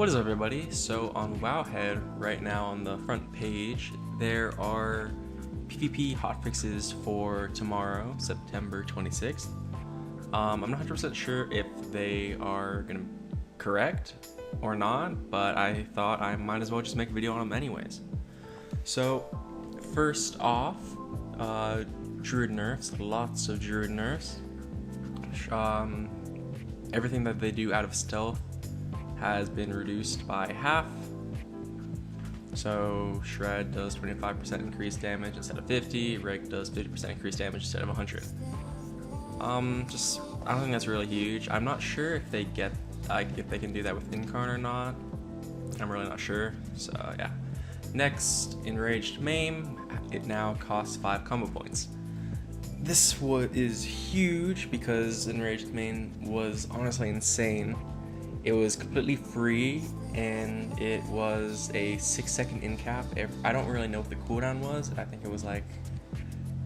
What is up, everybody? So on Wowhead right now on the front page, there are PvP hotfixes for tomorrow, September 26th. I'm not 100% sure if they are gonna correct or not, but I thought I might as well just make a video on them anyways. So first off, Druid nerfs, lots of Druid nerfs. Everything that they do out of stealth has been reduced by half. So Shred does 25% increased damage instead of 50, Rig does 50% increased damage instead of 100. I don't think that's really huge. I'm not sure if they can do that with Incarn or not. I'm really not sure. So yeah. Next, Enraged Maim. It now costs 5 combo points. This is huge because Enraged Maim was honestly insane. It was completely free and it was a 6-second in cap. I don't really know what the cooldown was. I think it was like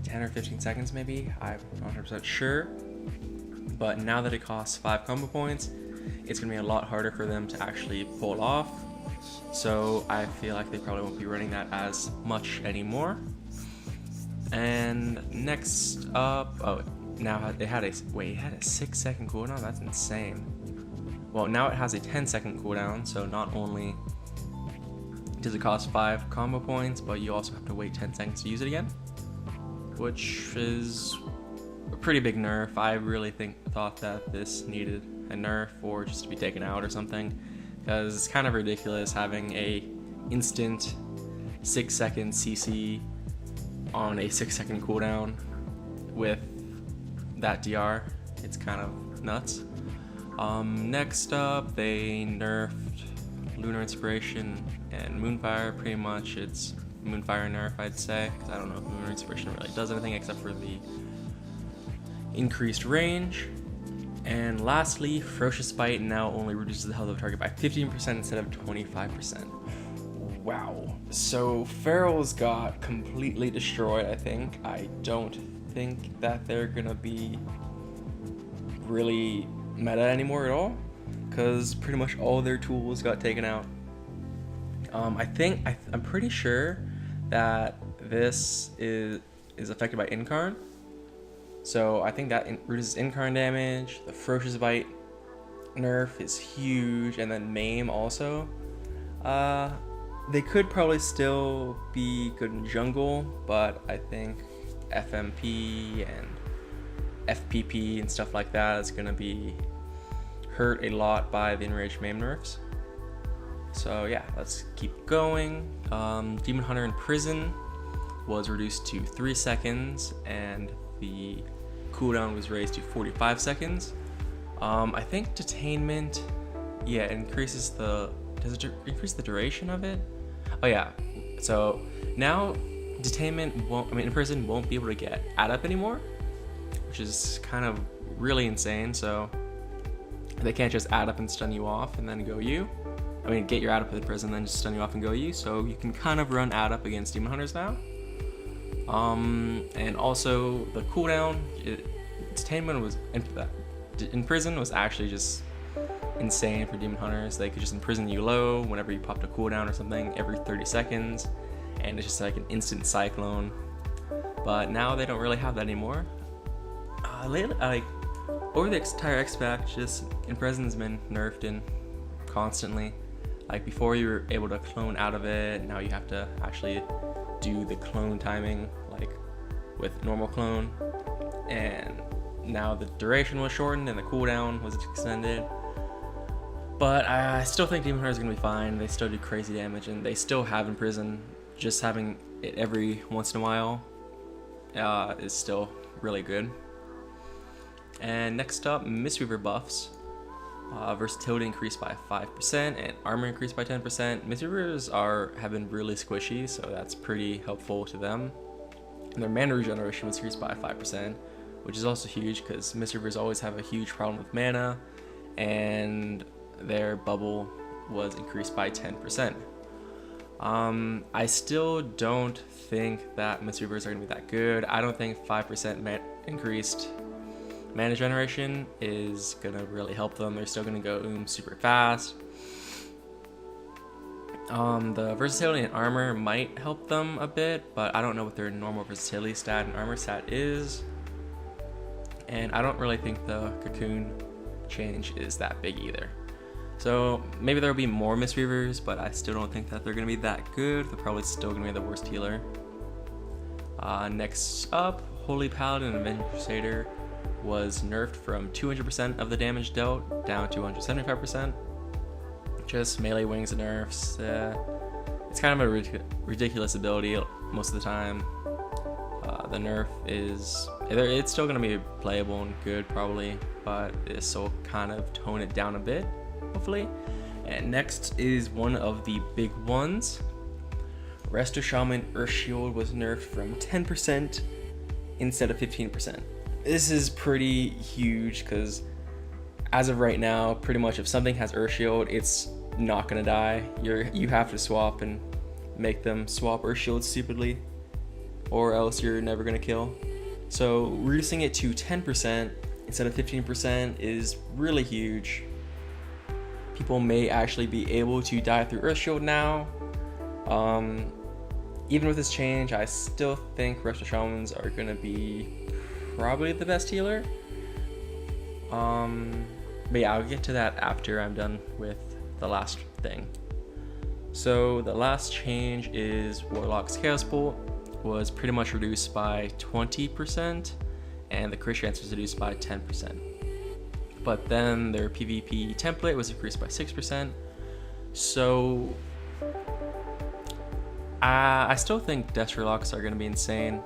10 or 15 seconds maybe. I'm not 100% sure. But now that it costs 5 combo points, it's going to be a lot harder for them to actually pull off. So I feel like they probably won't be running that as much anymore. And next up, now it had a 6-second cooldown. That's insane. Well, now it has a 10-second cooldown, so not only does it cost 5 combo points, but you also have to wait 10 seconds to use it again, which is a pretty big nerf. I really thought that this needed a nerf or just to be taken out or something, because it's kind of ridiculous having a instant 6-second CC on a 6-second cooldown with that DR. It's kind of nuts. Next up, they nerfed Lunar Inspiration and Moonfire. Pretty much it's Moonfire nerf, I'd say, because I don't know if Lunar Inspiration really does anything except for the increased range. And lastly, Ferocious Bite now only reduces the health of the target by 15% instead of 25%. Wow. So Ferals got completely destroyed, I think. I don't think that they're gonna be really meta anymore at all, because pretty much all their tools got taken out. I'm pretty sure that this is affected by Incarn, so I think that reduces Incarn damage. The Ferocious Bite nerf is huge, and then Maim also. They could probably still be good in jungle, but I think FMP and FPP and stuff like that is going to be hurt a lot by the Enraged Maim nerfs. So yeah, let's keep going. Demon Hunter in Prison was reduced to 3 seconds and the cooldown was raised to 45 seconds. I think Detainment, yeah, increases does it increase the duration of it? Oh yeah, so now Detainment in Prison won't be able to get add up anymore, which is kind of really insane. So they can't just add up and stun you off and then go you. Get your add up in prison, then just stun you off and go you. So you can kind of run add up against Demon Hunters now. And also the cooldown, Detainment was in Prison was actually just insane for Demon Hunters. They could just imprison you low whenever you popped a cooldown or something every 30 seconds, and it's just like an instant cyclone. But now they don't really have that anymore. Lately, over the entire X pack, just Imprison's been nerfed in constantly. Like before, you were able to clone out of it. Now you have to actually do the clone timing, like with normal clone. And now the duration was shortened and the cooldown was extended. But I still think Demon Hunter is gonna be fine. They still do crazy damage, and they still have Imprison. Just having it every once in a while is still really good. And next up, Mistweaver buffs. Versatility increased by 5% and armor increased by 10%. Mistweavers have been really squishy, so that's pretty helpful to them. And their mana regeneration was increased by 5%, which is also huge because Mistweavers always have a huge problem with mana, and their bubble was increased by 10%. I still don't think that Mistweavers are going to be that good. I don't think 5% increased mana generation is gonna really help them. They're still gonna go super fast. The versatility and armor might help them a bit, but I don't know what their normal versatility stat and armor stat is. And I don't really think the cocoon change is that big either. So maybe there'll be more Mistweavers, but I still don't think that they're going to be that good. They're probably still going to be the worst healer. Next up, Holy Paladin and Avenging Crusader was nerfed from 200% of the damage dealt down to 175%. Just melee wings and nerfs. It's kind of a ridiculous ability most of the time. The nerf is, it's still going to be playable and good probably, but this will kind of tone it down a bit, hopefully. And next is one of the big ones. Resto Shaman Earthshield was nerfed from 10% instead of 15%. This is pretty huge because as of right now, pretty much if something has Earthshield, it's not gonna die. You have to swap and make them swap Earthshield stupidly, or else you're never gonna kill. So reducing it to 10% instead of 15% is really huge. People may actually be able to die through Earthshield now. Even with this change, I still think Resto Shamans are gonna be probably the best healer. But yeah, I'll get to that after I'm done with the last thing. So the last change is Warlock's Chaos Bolt was pretty much reduced by 20%, and the crit chance was reduced by 10%. But then their PvP template was increased by 6%. So I still think Destrolocks are going to be insane,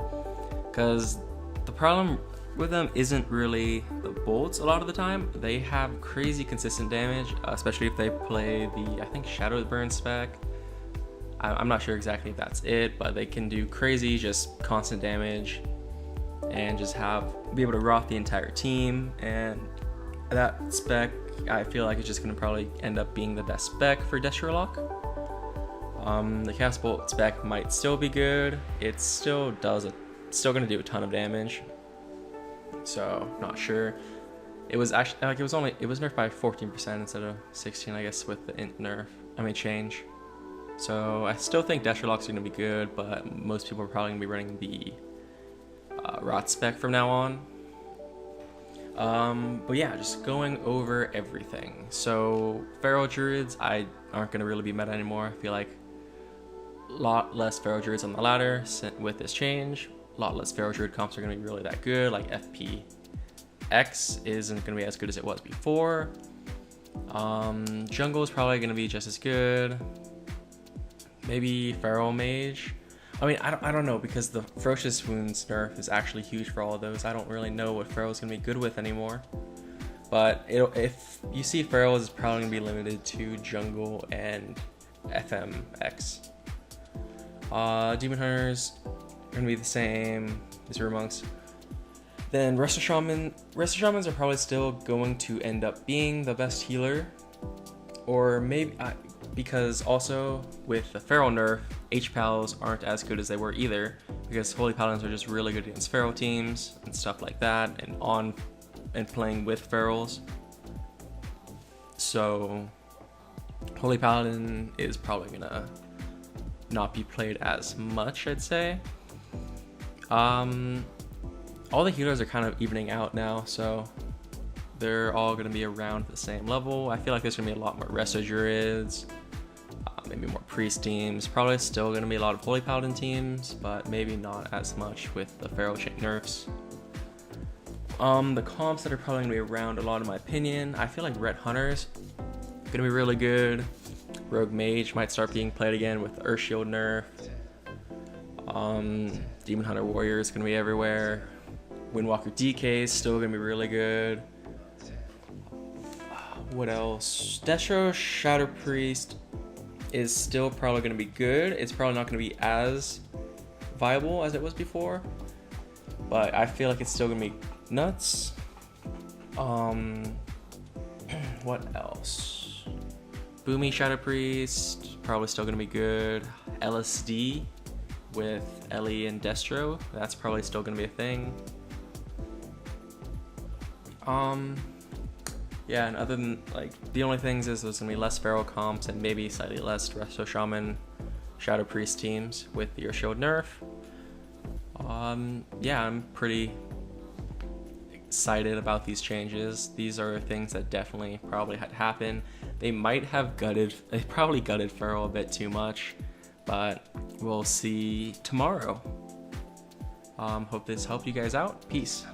because the problem with them isn't really the bolts a lot of the time. They have crazy consistent damage, especially if they play the, I think, Shadow Burn spec. I'm not sure exactly if that's it, but they can do crazy, just constant damage, and just be able to rot the entire team. And that spec, I feel like, is just going to probably end up being the best spec for Destrolock. The Chaos Bolt spec might still be good. It still going to do a ton of damage. So not sure. It was actually it was nerfed by 14% instead of 16, I guess, with the change. So I still think Destrolocks are going to be good, but most people are probably going to be running the Rot spec from now on. But yeah, just going over everything. So Feral Druids aren't going to really be meta anymore. I feel like a lot less Feral Druids on the ladder with this change. A lot less Feral Druid comps are going to be really that good. Like FPX isn't going to be as good as it was before. Jungle is probably going to be just as good. Maybe Feral Mage. I mean, I don't know, because the Ferocious Wounds nerf is actually huge for all of those. I don't really know what Feral's going to be good with anymore. But if you see Feral is probably going to be limited to Jungle and FMX. Demon Hunters are going to be the same as Rune Monks. Then Resto Shamans are probably still going to end up being the best healer. Or maybe, because also with the Feral nerf, H-Pals aren't as good as they were either, because Holy Paladins are just really good against Feral teams and stuff like that, and playing with Ferals. So Holy Paladin is probably gonna not be played as much, I'd say. All the healers are kind of evening out now, so they're all going to be around the same level. I feel like there's going to be a lot more Resto Druids, maybe more Priest teams. Probably still going to be a lot of Holy Paladin teams, but maybe not as much with the Feral nerfs. The comps that are probably going to be around a lot, in my opinion, I feel like Ret Hunters going to be really good. Rogue Mage might start being played again with Earthshield nerf. Demon Hunter Warrior is going to be everywhere. Windwalker DK is still going to be really good. What else? Destro Shadow Priest is still probably going to be good. It's probably not going to be as viable as it was before, but I feel like it's still going to be nuts. What else? Boomy Shadow Priest, probably still going to be good. LSD with Ellie and Destro, that's probably still going to be a thing. Yeah, and other than, like, the only things is there's gonna be less Feral comps and maybe slightly less Resto Shaman Shadow Priest teams with the Urshield nerf. Yeah, I'm pretty excited about these changes. These are things that definitely probably had happen. They probably gutted Feral a bit too much, but we'll see tomorrow. Hope this helped you guys out. Peace.